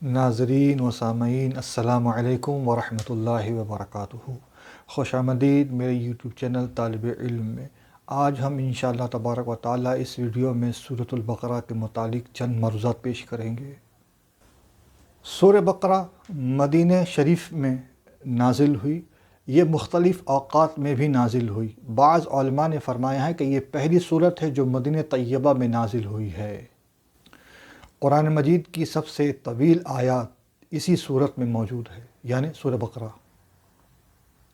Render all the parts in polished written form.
ناظرین و سامعین السلام علیکم ورحمۃ اللہ وبرکاتہ۔ خوش آمدید میرے یوٹیوب چینل طالب علم میں۔ آج ہم انشاءاللہ تبارک و تعالیٰ اس ویڈیو میں سورۃ البقرہ کے متعلق چند مروزات پیش کریں گے۔ سورہ بقرہ مدینہ شریف میں نازل ہوئی۔ یہ مختلف اوقات میں بھی نازل ہوئی۔ بعض علماء نے فرمایا ہے کہ یہ پہلی سورت ہے جو مدینہ طیبہ میں نازل ہوئی ہے۔ قرآن مجید کی سب سے طویل آیات اسی سورت میں موجود ہے، یعنی سورہ بقرہ۔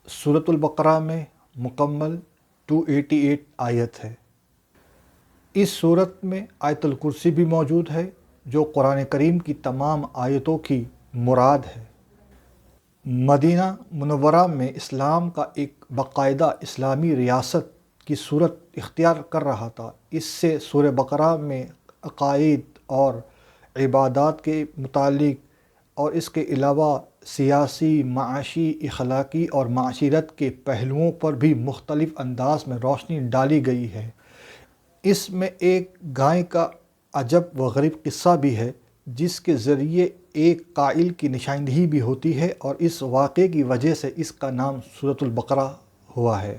سورۃ البقرہ میں مکمل 288 آیت ہے۔ اس سورت میں آیت الکرسی بھی موجود ہے جو قرآن کریم کی تمام آیتوں کی مراد ہے۔ مدینہ منورہ میں اسلام کا ایک باقاعدہ اسلامی ریاست کی صورت اختیار کر رہا تھا۔ اس سے سورہ بقرہ میں عقائد اور عبادات کے متعلق اور اس کے علاوہ سیاسی، معاشی، اخلاقی اور معاشرت کے پہلوؤں پر بھی مختلف انداز میں روشنی ڈالی گئی ہے۔ اس میں ایک گائے کا عجب و غریب قصہ بھی ہے جس کے ذریعے ایک قائل کی نشاندہی بھی ہوتی ہے، اور اس واقعے کی وجہ سے اس کا نام سورۃ البقرہ ہوا ہے۔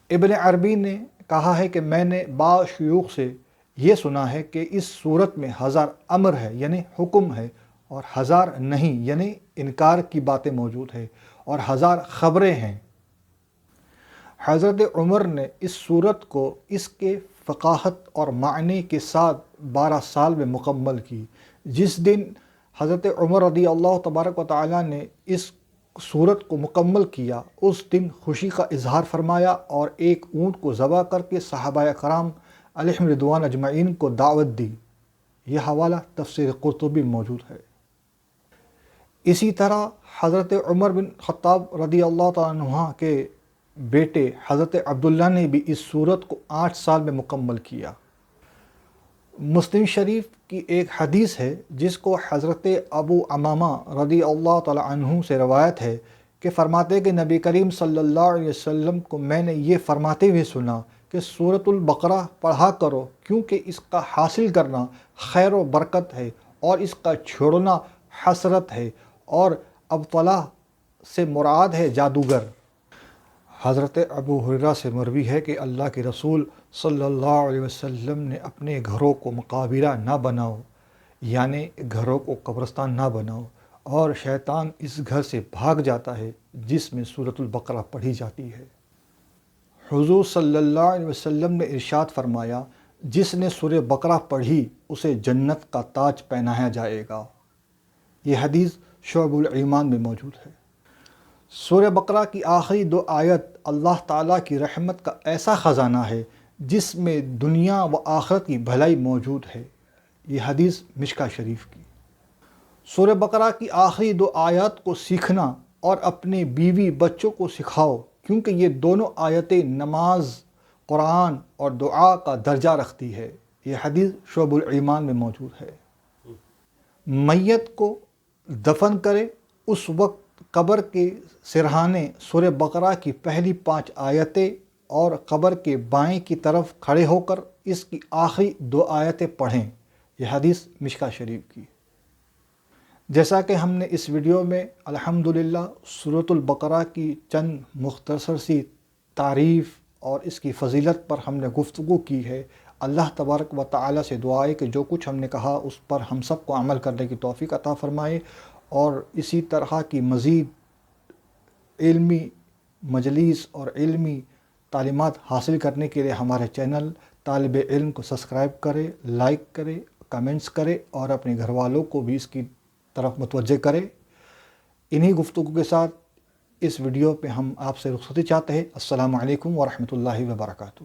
ابن عربی نے کہا ہے کہ میں نے بعض شیوخ سے یہ سنا ہے کہ اس سورت میں 1000 امر ہے یعنی حکم ہے، اور 1000 نہیں یعنی انکار کی باتیں موجود ہے، اور 1000 خبریں ہیں۔ حضرت عمر نے اس سورت کو اس کے فقاہت اور معنی کے ساتھ 12 سال میں مکمل کی۔ جس دن حضرت عمر رضی اللہ تبارک و تعالیٰ نے اس سورت کو مکمل کیا، اس دن خوشی کا اظہار فرمایا اور ایک اونٹ کو ذبح کر کے صحابہ کرام علیہم رضوان اجمعین کو دعوت دی۔ یہ حوالہ تفسیر قرطبی موجود ہے۔ اسی طرح حضرت عمر بن خطاب رضی اللہ تعالیٰ عنہ کے بیٹے حضرت عبداللہ نے بھی اس سورت کو 8 سال میں مکمل کیا۔ مسلم شریف کی ایک حدیث ہے جس کو حضرت ابو امامہ رضی اللہ تعالیٰ عنہ سے روایت ہے کہ فرماتے کہ نبی کریم صلی اللہ علیہ وسلم کو میں نے یہ فرماتے ہوئے سنا کہ سورۃ البقرہ پڑھا کرو، کیونکہ اس کا حاصل کرنا خیر و برکت ہے اور اس کا چھوڑنا حسرت ہے، اور ابطلہ سے مراد ہے جادوگر۔ حضرت ابو ہریرہ سے مروی ہے کہ اللہ کے رسول صلی اللہ علیہ وسلم نے اپنے گھروں کو مقابرہ نہ بناؤ، یعنی گھروں کو قبرستان نہ بناؤ، اور شیطان اس گھر سے بھاگ جاتا ہے جس میں سورۃ البقرہ پڑھی جاتی ہے۔ حضور صلی اللہ علیہ وسلم نے ارشاد فرمایا، جس نے سورہ بقرہ پڑھی اسے جنت کا تاج پہنایا جائے گا۔ یہ حدیث شعب الایمان میں موجود ہے۔ سورہ بقرہ کی آخری 2 آیت اللہ تعالیٰ کی رحمت کا ایسا خزانہ ہے جس میں دنیا و آخرت کی بھلائی موجود ہے۔ یہ حدیث مشکاہ شریف کی۔ سورہ بقرہ کی آخری 2 آیات کو سیکھنا اور اپنے بیوی بچوں کو سکھاؤ، کیونکہ یہ دونوں آیتیں نماز، قرآن اور دعا کا درجہ رکھتی ہے۔ یہ حدیث شعب الایمان میں موجود ہے۔ میت کو دفن کرے اس وقت قبر کے سرہانے سورہ بقرہ کی پہلی 5 آیتیں اور قبر کے بائیں کی طرف کھڑے ہو کر اس کی آخری 2 آیتیں پڑھیں۔ یہ حدیث مشکاہ شریف کی۔ جیسا کہ ہم نے اس ویڈیو میں الحمدللہ سورۃ البقرہ کی چند مختصر سی تعریف اور اس کی فضیلت پر ہم نے گفتگو کی ہے۔ اللہ تبارک و تعالیٰ سے دعا ہے کہ جو کچھ ہم نے کہا اس پر ہم سب کو عمل کرنے کی توفیق عطا فرمائے، اور اسی طرح کی مزید علمی مجالس اور علمی تعلیمات حاصل کرنے کے لیے ہمارے چینل طالب علم کو سبسکرائب کرے، لائک کرے، کمنٹس کرے، اور اپنے گھر والوں کو بھی اس کی طرف متوجہ کرے۔ انہی گفتگو کے ساتھ اس ویڈیو پہ ہم آپ سے رخصتی چاہتے ہیں۔ السلام علیکم ورحمۃ اللہ وبرکاتہ۔